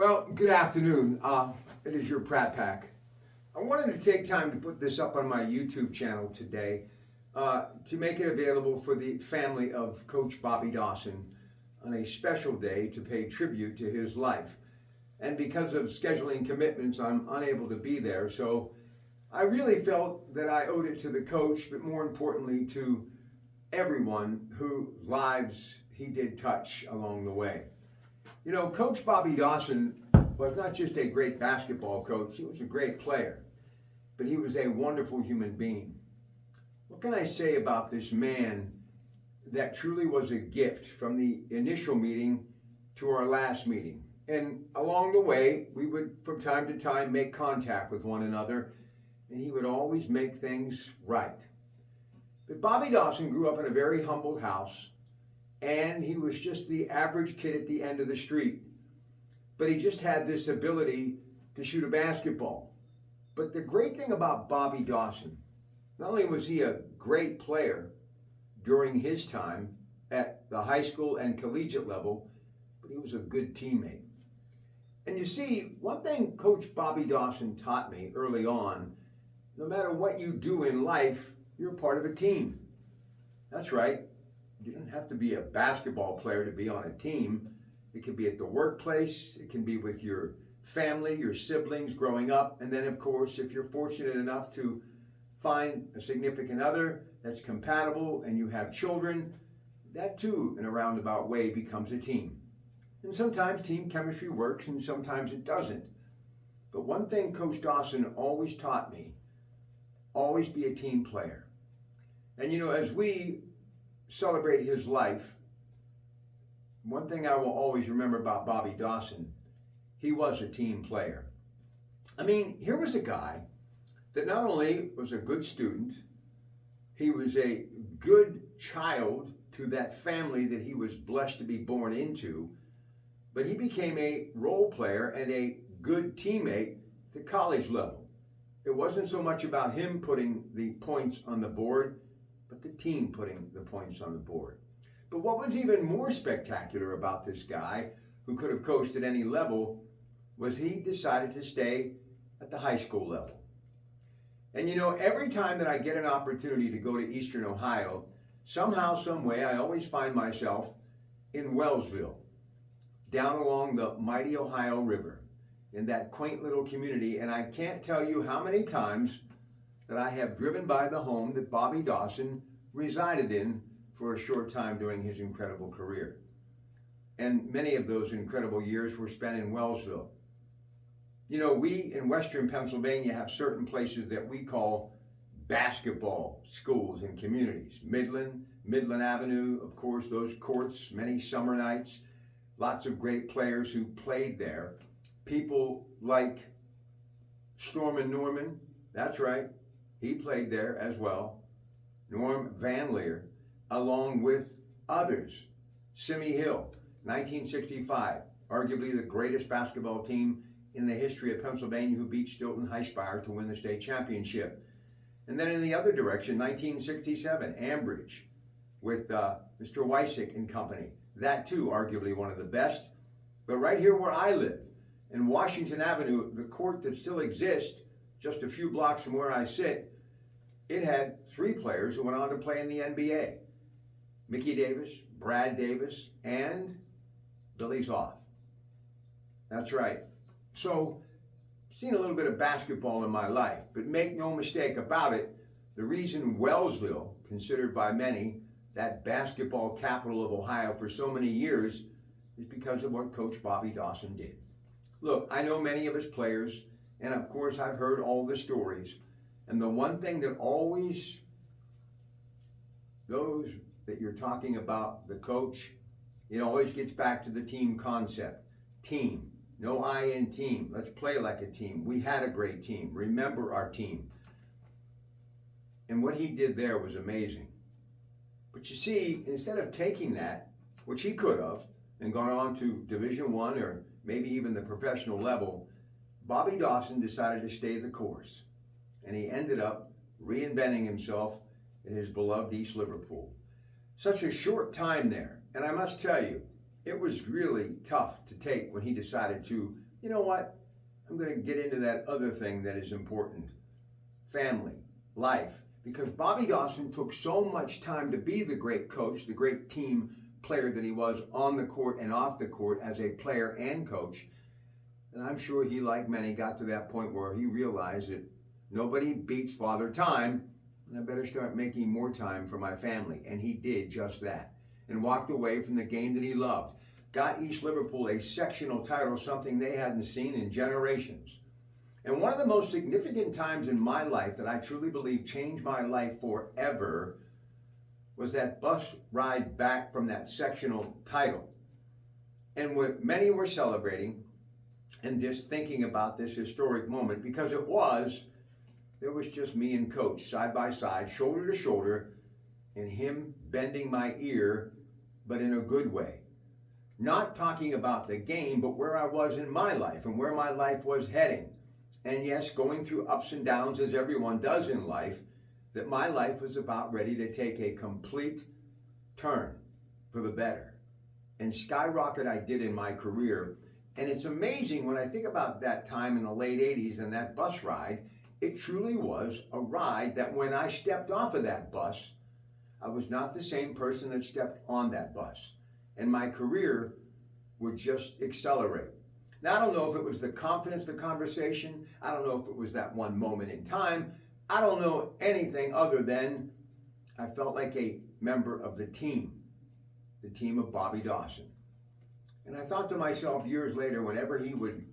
Well, good afternoon. It is your Pratt Pack. I wanted to take time to put this up on my YouTube channel today to make it available for the family of Coach Bobby Dawson on a special day to pay tribute to his life. And because of scheduling commitments, I'm unable to be there. So I really felt that I owed it to the coach, but more importantly to everyone whose lives he did touch along the way. You know, Coach Bobby Dawson was not just a great basketball coach, he was a great player, but he was a wonderful human being. What can I say about this man that truly was a gift from the initial meeting to our last meeting? And along the way, we would from time to time make contact with one another, and he would always make things right. But Bobby Dawson grew up in a very humble house, and he was just the average kid at the end of the street. But he just had this ability to shoot a basketball. But the great thing about Bobby Dawson, not only was he a great player during his time at the high school and collegiate level, but he was a good teammate. And you see, one thing Coach Bobby Dawson taught me early on, no matter what you do in life, you're part of a team. That's right. You don't have to be a basketball player to be on a team. It can be at the workplace. It can be with your family, your siblings growing up. And then, of course, if you're fortunate enough to find a significant other that's compatible and you have children, that too, in a roundabout way, becomes a team. And sometimes team chemistry works and sometimes it doesn't. But one thing Coach Dawson always taught me, always be a team player. And you know, as we celebrate his life, one thing I will always remember about Bobby Dawson, he was a team player. I mean, here was a guy that not only was a good student, he was a good child to that family that he was blessed to be born into, but he became a role player and a good teammate at the college level. It wasn't so much about him putting the points on the board, but the team putting the points on the board. But what was even more spectacular about this guy, who could have coached at any level, was he decided to stay at the high school level. And you know, every time that I get an opportunity to go to Eastern Ohio, somehow, some way, I always find myself in Wellsville, down along the mighty Ohio River, in that quaint little community. And I can't tell you how many times that I have driven by the home that Bobby Dawson resided in for a short time during his incredible career. And many of those incredible years were spent in Wellsville. You know, we in Western Pennsylvania have certain places that we call basketball schools and communities. Midland Avenue, of course, those courts, many summer nights, lots of great players who played there. People like Stormin' Norman, that's right, he played there as well. Norm Van Leer, along with others. Simi Hill, 1965, arguably the greatest basketball team in the history of Pennsylvania, who beat Stilton Highspire to win the state championship. And then in the other direction, 1967, Ambridge with Mr. Wysick and company. That too, arguably one of the best. But right here where I live, in Washington Avenue, the court that still exists, just a few blocks from where I sit, it had three players who went on to play in the NBA. Mickey Davis, Brad Davis, and Billy Zoff. That's right. So, seen a little bit of basketball in my life, but make no mistake about it, the reason Wellsville, considered by many that basketball capital of Ohio for so many years, is because of what Coach Bobby Dawson did. Look, I know many of his players, and of course I've heard all the stories, and the one thing that always, those that you're talking about, the coach, it always gets back to the team concept. Team, no I in team. Let's play like a team. We had a great team. Remember our team. And what he did there was amazing. But you see, instead of taking that, which he could have, and gone on to Division I or maybe even the professional level, Bobby Dawson decided to stay the course. And he ended up reinventing himself in his beloved East Liverpool. Such a short time there. And I must tell you, it was really tough to take when he decided to You know what? I'm going to get into that other thing that is important: family, life. Because Bobby Dawson took so much time to be the great coach, the great team player that he was on the court and off the court as a player and coach. And I'm sure he, like many, got to that point where he realized that nobody beats Father Time, and I better start making more time for my family. And he did just that and walked away from the game that he loved. Got East Liverpool a sectional title, something they hadn't seen in generations. And one of the most significant times in my life that I truly believe changed my life forever was that bus ride back from that sectional title. And what many were celebrating and just thinking about this historic moment, because there was just me and Coach side by side, shoulder to shoulder, and him bending my ear, but in a good way. Not talking about the game, but where I was in my life and where my life was heading. And yes, going through ups and downs as everyone does in life, that my life was about ready to take a complete turn for the better. And skyrocket I did in my career. And it's amazing when I think about that time in the late 80s and that bus ride, it truly was a ride that when I stepped off of that bus, I was not the same person that stepped on that bus. And my career would just accelerate. Now, I don't know if it was the confidence, the conversation. I don't know if it was that one moment in time. I don't know anything other than I felt like a member of the team of Bobby Dawson. And I thought to myself years later, whenever he would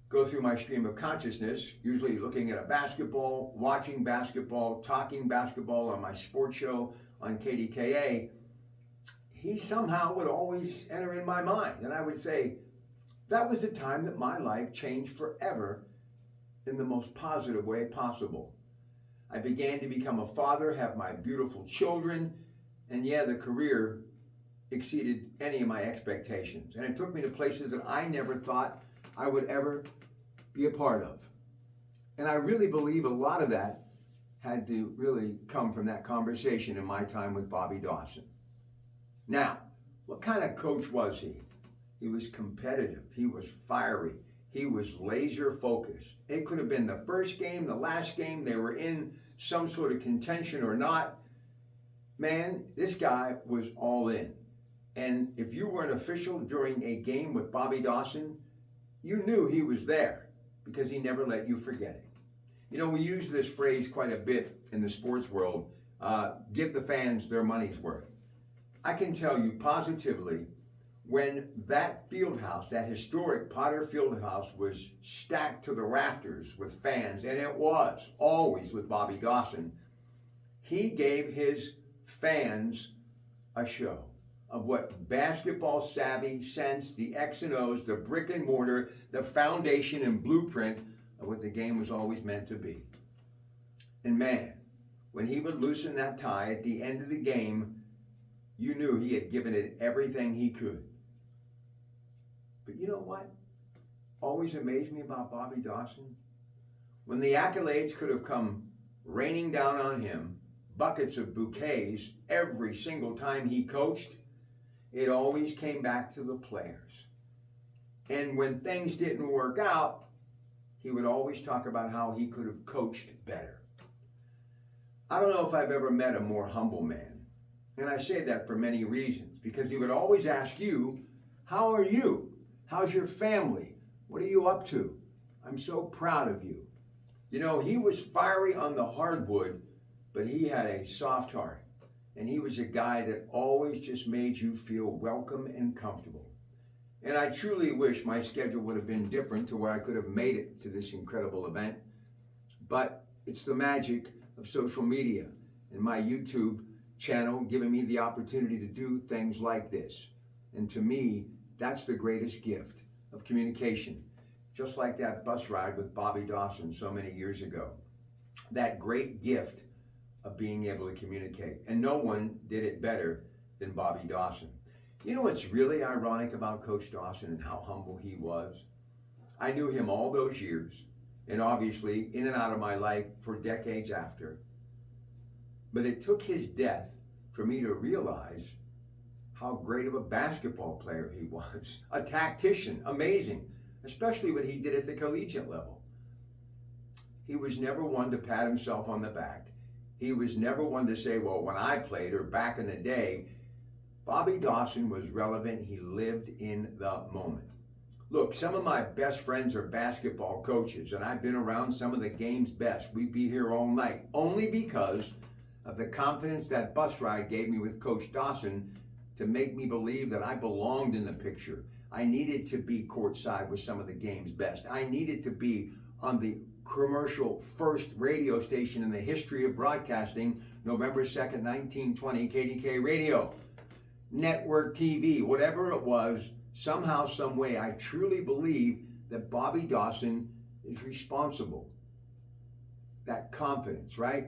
go through my stream of consciousness, usually looking at a basketball, watching basketball, talking basketball on my sports show on KDKA, he somehow would always enter in my mind. And I would say, that was the time that my life changed forever in the most positive way possible. I began to become a father, have my beautiful children, and yeah, the career exceeded any of my expectations. And it took me to places that I never thought I would ever be a part of. And I really believe a lot of that had to really come from that conversation in my time with Bobby Dawson. Now, what kind of coach was he? He was competitive. He was fiery. He was laser focused. It could have been the first game, the last game, they were in some sort of contention or not. Man, this guy was all in. And if you were an official during a game with Bobby Dawson, you knew he was there because he never let you forget it. You know, we use this phrase quite a bit in the sports world, give the fans their money's worth. I can tell you positively, when that field house, that historic Potter field house, was stacked to the rafters with fans, and it was always with Bobby Dawson, he gave his fans a show of what basketball savvy sense, the X and O's, the brick and mortar, the foundation and blueprint of what the game was always meant to be. And man, when he would loosen that tie at the end of the game, you knew he had given it everything he could. But you know what always amazed me about Bobby Dawson? When the accolades could have come raining down on him, buckets of bouquets every single time he coached, it always came back to the players. And when things didn't work out, he would always talk about how he could have coached better. I don't know if I've ever met a more humble man. And I say that for many reasons, because he would always ask you, how are you? How's your family? What are you up to? I'm so proud of you. You know, he was fiery on the hardwood, but he had a soft heart. And he was a guy that always just made you feel welcome and comfortable. And I truly wish my schedule would have been different to where I could have made it to this incredible event. But it's the magic of social media and my YouTube channel giving me the opportunity to do things like this. And to me, that's the greatest gift of communication. Just like that bus ride with Bobby Dawson so many years ago. That great gift of being able to communicate. And no one did it better than Bobby Dawson. You know what's really ironic about Coach Dawson and how humble he was? I knew him all those years, and obviously in and out of my life for decades after. But it took his death for me to realize how great of a basketball player he was. A tactician, amazing. especially what he did at the collegiate level. He was never one to pat himself on the back. He was never one to say, well, when I played or back in the day. Bobby Dawson was relevant. He lived in the moment. Look, some of my best friends are basketball coaches, and I've been around some of the game's best. We'd be here all night, only because of the confidence that bus ride gave me with Coach Dawson to make me believe that I belonged in the picture. I needed to be courtside with some of the game's best. I needed to be on the commercial first radio station in the history of broadcasting, November 2nd, 1920, KDK Radio, network TV, whatever it was. Somehow, some way, I truly believe that Bobby Dawson is responsible. That confidence, right?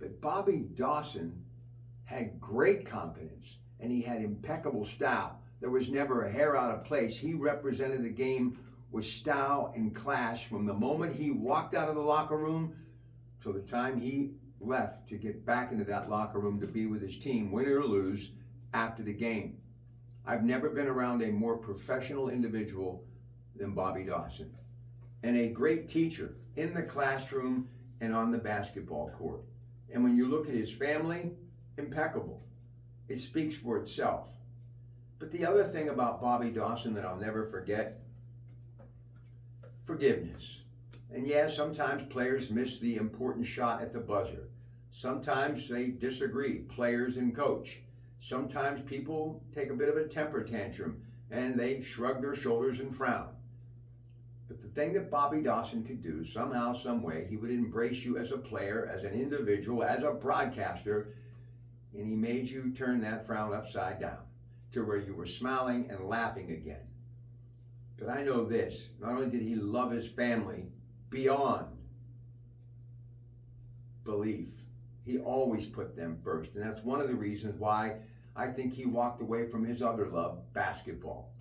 But Bobby Dawson had great confidence, and he had impeccable style. There was never a hair out of place. He represented the game with style and class from the moment he walked out of the locker room till the time he left to get back into that locker room to be with his team, win or lose, after the game. I've never been around a more professional individual than Bobby Dawson, and a great teacher in the classroom and on the basketball court. And when you look at his family, impeccable. It speaks for itself. But the other thing about Bobby Dawson that I'll never forget, forgiveness. And yeah, sometimes players miss the important shot at the buzzer. Sometimes they disagree, players and coach. Sometimes people take a bit of a temper tantrum and they shrug their shoulders and frown. But the thing that Bobby Dawson could do, somehow, some way, he would embrace you as a player, as an individual, as a broadcaster, and he made you turn that frown upside down to where you were smiling and laughing again. But I know this, not only did he love his family beyond belief, he always put them first. And that's one of the reasons why I think he walked away from his other love, basketball.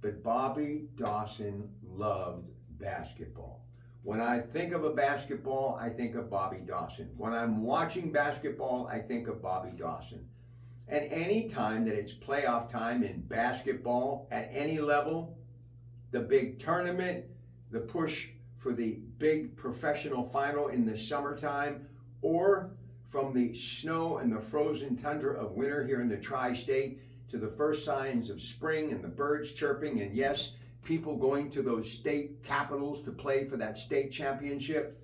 But Bobby Dawson loved basketball. When I think of a basketball, I think of Bobby Dawson. When I'm watching basketball, I think of Bobby Dawson. And any time that it's playoff time in basketball at any level, the big tournament, the push for the big professional final in the summertime, or from the snow and the frozen tundra of winter here in the tri-state to the first signs of spring and the birds chirping, and yes, people going to those state capitals to play for that state championship,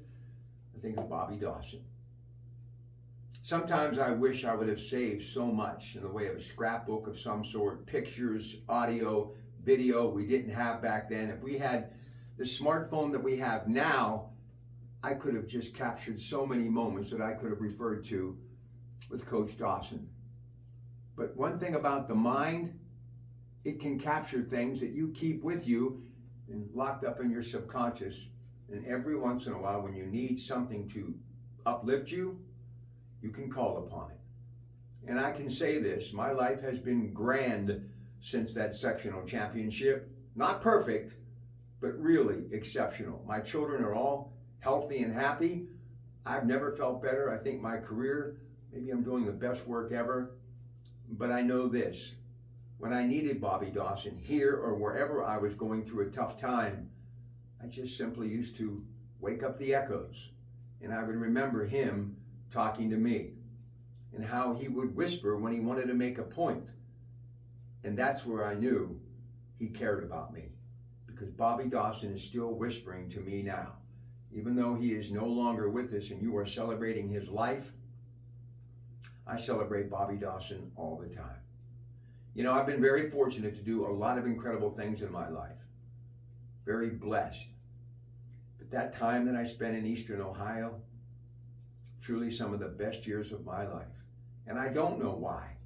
I think of Bobby Dawson. Sometimes I wish I would have saved so much in the way of a scrapbook of some sort, pictures, audio, video we didn't have back then. If we had the smartphone that we have now, I could have just captured so many moments that I could have referred to with Coach Dawson. But one thing about the mind, it can capture things that you keep with you and locked up in your subconscious. And every once in a while, when you need something to uplift you, you can call upon it. And I can say this, my life has been grand since that sectional championship. Not perfect, but really exceptional. My children are all healthy and happy. I've never felt better. I think my career, maybe I'm doing the best work ever. But I know this, when I needed Bobby Dawson here or wherever I was going through a tough time, I just simply used to wake up the echoes. And I would remember him talking to me and how he would whisper when he wanted to make a point. And that's where I knew he cared about me, because Bobby Dawson is still whispering to me now. Even though he is no longer with us and you are celebrating his life, I celebrate Bobby Dawson all the time. You know, I've been very fortunate to do a lot of incredible things in my life. Very blessed. But that time that I spent in Eastern Ohio, truly some of the best years of my life. And I don't know why.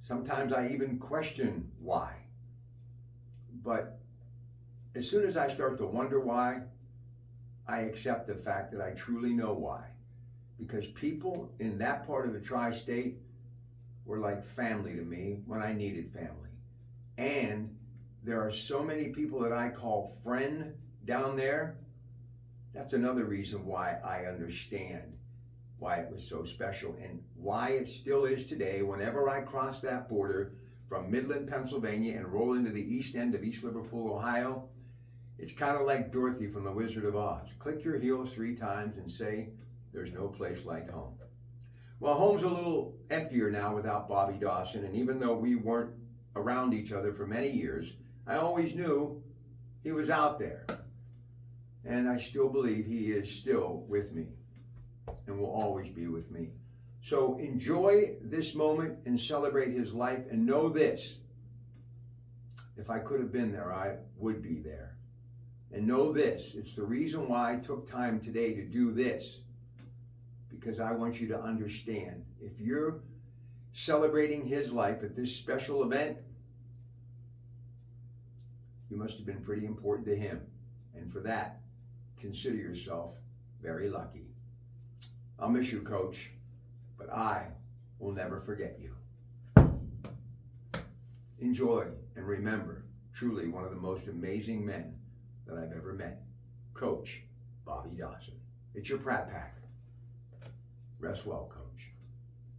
Sometimes I even question why. But as soon as I start to wonder why, I accept the fact that I truly know why. Because people in that part of the tri-state were like family to me when I needed family. And there are so many people that I call friend down there. That's another reason why I understand why it was so special and why it still is today. Whenever I cross that border from Midland, Pennsylvania, and roll into the east end of East Liverpool, Ohio, it's kind of like Dorothy from The Wizard of Oz. Click your heels 3 times and say, there's no place like home. Well, home's a little emptier now without Bobby Dawson, and even though we weren't around each other for many years, I always knew he was out there. And I still believe he is still with me and will always be with me. So enjoy this moment and celebrate his life, and know this: if I could have been there, I would be there. And know this, it's the reason why I took time today to do this, because I want you to understand, if you're celebrating his life at this special event, you must have been pretty important to him. And for that, consider yourself very lucky. I'll miss you, Coach, but I will never forget you. Enjoy, and remember, truly one of the most amazing men that I've ever met, Coach Bobby Dawson. It's your Pratt Pack. Rest well, Coach.